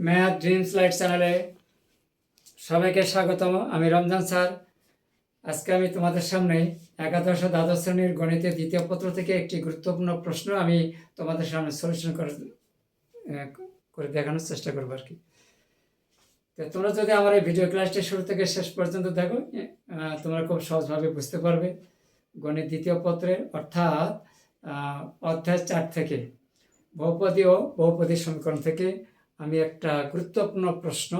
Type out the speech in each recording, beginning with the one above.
Math dreams light চ্যানেলে সবাইকে স্বাগতম। আমি রমজান স্যার। আজকে আমি তোমাদের সামনে একাদশ ও দ্বাদশ শ্রেণীর গণিতের দ্বিতীয় পত্র থেকে একটি গুরুত্বপূর্ণ প্রশ্ন আমি তোমাদের সামনে সলিউশন করে দেখানোর চেষ্টা করবো আর কি। তো তোমরা যদি আমার এই ভিডিও ক্লাসটি শুরু থেকে শেষ পর্যন্ত দেখো, তোমরা খুব সহজভাবে বুঝতে পারবে গণিত দ্বিতীয় পত্রের অর্থাৎ অধ্যায় 4 থেকে বহুপদী ও বহুপদী সমীকরণ থেকে আমি একটা গুরুত্বপূর্ণ প্রশ্ন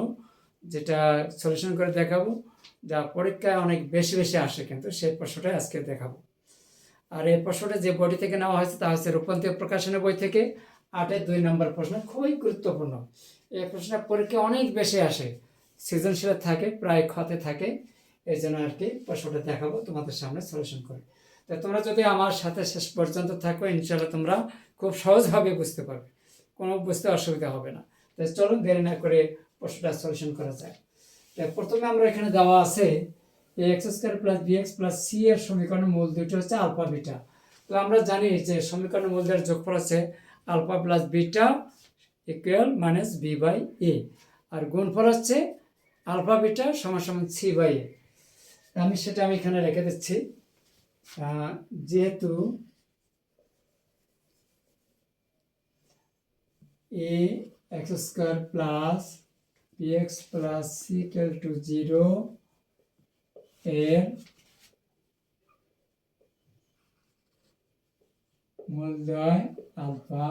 যেটা সলিউশন করে দেখাবো, যা পরীক্ষায় অনেক বেশি আসে, কিন্তু সেই প্রশ্নটাই আজকে দেখাবো। আর এই প্রশ্নটা যে বইটি থেকে নেওয়া হয়েছে তা হচ্ছে রূপান্তর প্রকাশনের বই থেকে 8-এর 2 নম্বর প্রশ্ন। খুবই গুরুত্বপূর্ণ এই প্রশ্নটা, পরীক্ষায় অনেক বেশি আসে, সৃজনশীল থাকে, প্রায় ক্ষতে থাকে। এই জন্য আর কি প্রশ্নটা দেখাবো তোমাদের সামনে সলিউশন করে। তো তোমরা যদি আমার সাথে শেষ পর্যন্ত থাকো, ইনশাআল্লাহ তোমরা খুব সহজভাবে বুঝতে পারবে, কোনো বুঝতে অসুবিধা হবে না। তো চলুন দেরি না করে প্রশ্নটা সলিউশন করা যায়। প্রথমে আমরা এখানে দেওয়া আছে X square plus B X plus C এর সমীকরণের মূল দুটো হচ্ছে আলফা বিটা। তো আমরা জানি যে সমীকরণের মূলদের যোগফল আছে alpha plus beta equal minus B by A, আর গুণফল হচ্ছে আলফা বিটা সমান সমান সি বাই এ। আমি এখানে রেখে দিচ্ছি। যেহেতু A X square plus px plus c equal to 0 এর মূলদ্বয় আলফা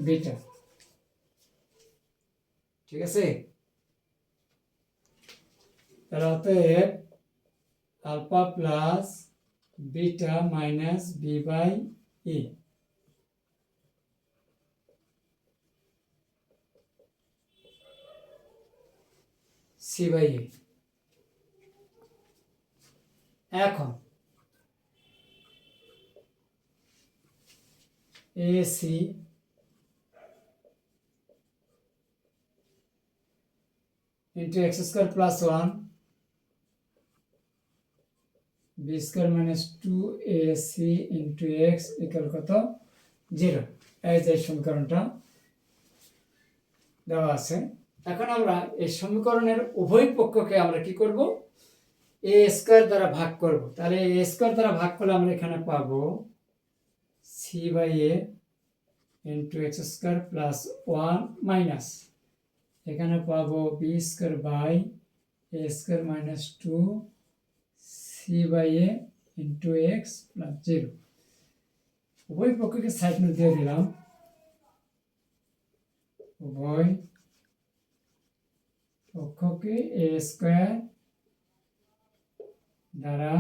বিটা, ঠিক আছে। তার অতএব alpha plus beta minus B by ই সি বাই এ। এখন A C into X square plus 1 B square minus 2ac into X equal কত 0। এই যে সমীকরণটা দেওয়া আছে। এখন আমরা এই সমীকরণের উভয় পক্ষকে আমরা কি করব, এ স্কোয়ার দ্বারা ভাগ করব। তাহলে এ স্কোয়ার দ্বারা ভাগ করলে আমরা এখানে পাবো C by A into X square plus 1 minus এখানে পাবো B square by A square minus 2 C by A into X plus 0। উভয় পক্ষকে সাইড নোট দিয়ে দিলাম। উভয় পক্ষকে এ স্কোয়ার দ্বারা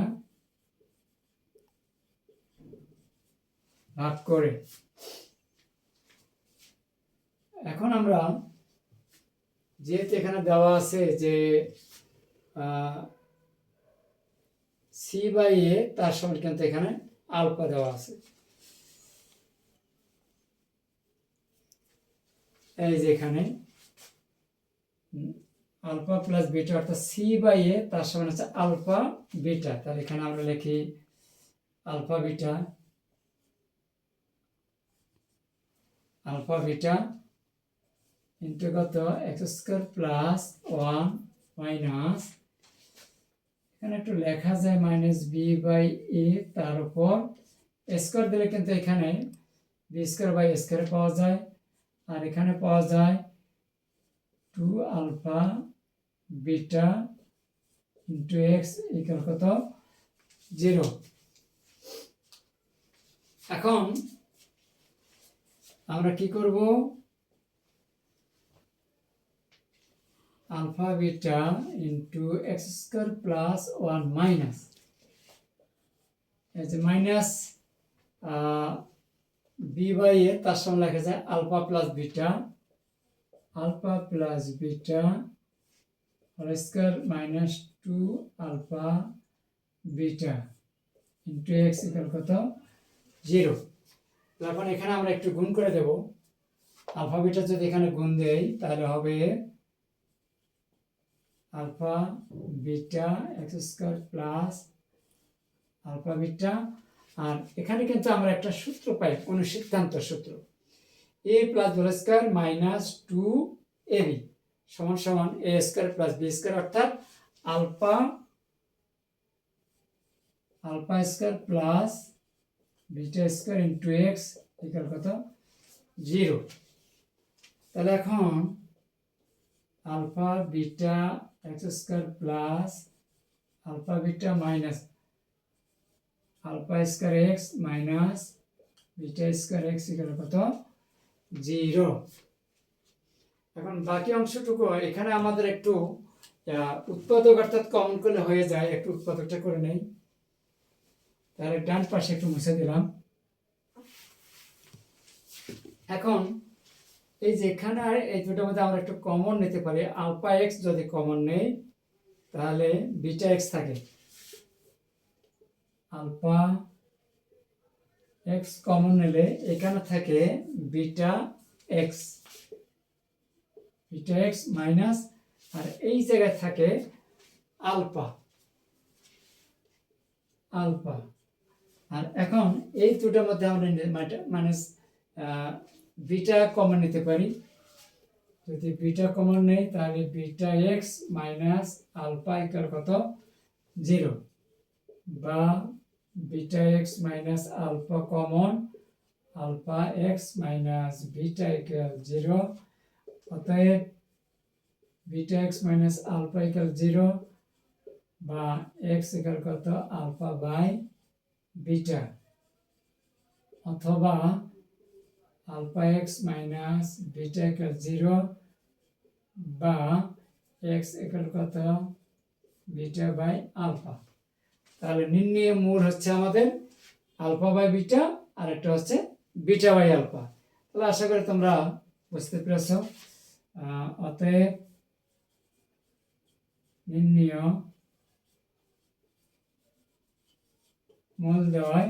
ভাগ করে এখন আমরা যেহেতু এখানে দেওয়া আছে যে সি বাই এ তার সমান কিন্তু এখানে আলফা দেওয়া আছে, এই যে এখানে আলফা প্লাস বিটা অর্থাৎ সি বাই এ তার সমান হচ্ছে আলফা বিটা। তাহলে এখানে আমরা লিখি আলফা বিটা ইন্টু কত এক্স স্কোয়ার প্লাস 1 মাইনাস এখানে একটু লেখা যায় মাইনাস বি বাই এ, তার উপর স্কোয়ার দিলে কিন্তু এখানে বি স্কোয়ার বাই স্কোয়ার পাওয়া যায়, আর এখানে পাওয়া যায় 2 alpha beta into X equal কত 0। এখন আমরা কি করব, alpha beta into X square plus 1 minus এই যে মাইনাস বি বাই এ তার সঙ্গে লেখা যায় alpha plus beta whole square minus 2 alpha beta into X equal কত 0। এখন এখানে আমরা একটু গুণ করে দেব। আলফা বিটা যদি এখানে গুণ দেই তাহলে হবে alpha beta X square plus alpha beta, আর এখানে কিন্তু আমরা একটা সূত্র পাই, অনুসিদ্ধান্ত সূত্র, A plus whole square minus 2 A B সমান সমান A square plus B square, অর্থাৎ alpha square plus beta square into X equal কত 0। তাহলে এখন alpha beta X square plus alpha beta minus alpha square X minus beta square X equal কত 0। এখন বাকি অংশটুকু এখানে আমাদের একটু উৎপাদক অর্থাৎ কমন করলে হয়ে যায়, একটু উৎপাদকটা করে নেই। তাহলে ডান পাশে একটু মুছে দিলাম। এখন এই যে এখানে আর এই দুটোর মধ্যে আমরা একটু কমন নিতে পারি। আলফা এক্স যদি কমন নেই তাহলে বিটা এক্স থাকে, আলফা এক্স কমন নিলে এখানে থাকে বিটা এক্স মাইনাস, আর এই জায়গায় থাকে আলফা। আর এখন এই দুটোর মধ্যে আমরা মাইনাস বিটা কমন নিতে পারি। যদি বিটা কমন নেই তাহলে beta X minus alpha equal কত 0, বা beta X minus alpha common, alpha X minus beta equal 0, অতএব beta X minus alpha equal 0, বা এক্স ইকুয়াল কত আলফা বাই বিটা, অথবা alpha X minus beta equal 0, বা X equal কত beta by alpha. তাহলে নির্ণয় মূল হচ্ছে আমাদের আলফা বাই বিটা, আর একটা হচ্ছে বিটা বাই আলফা। তাহলে আশা করি তোমরা বুঝতে পেরেছ। অতএব নির্ণয় মূলদ্বয়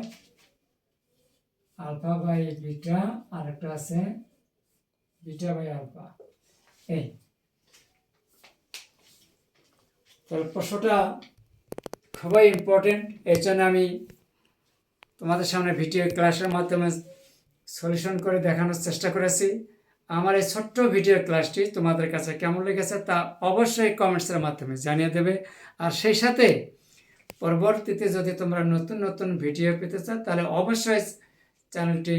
আলফা বাই বিটা, আর একটা আছে বিটা বাই আলফা। এই তাহলে প্রশ্নটা খুবই ইম্পর্টেন্ট, এই জন্য আমি তোমাদের সামনে ভিডিও ক্লাসের মাধ্যমে সলিউশন করে দেখানোর চেষ্টা করেছি। আমার এই ছোট্ট ভিডিও ক্লাসটি তোমাদের কাছে কেমন লেগেছে তা অবশ্যই কমেন্টসের মাধ্যমে জানিয়ে দেবে। আর সেই সাথে পরবর্তীতে যদি তোমরা নতুন নতুন ভিডিও পেতে চাও তাহলে অবশ্যই চ্যানেলটি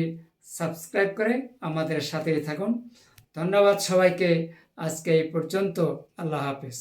সাবস্ক্রাইব করে আমাদের সাথেই থাকুন। ধন্যবাদ সবাইকে, আজকে এই পর্যন্ত। আল্লাহ হাফেজ।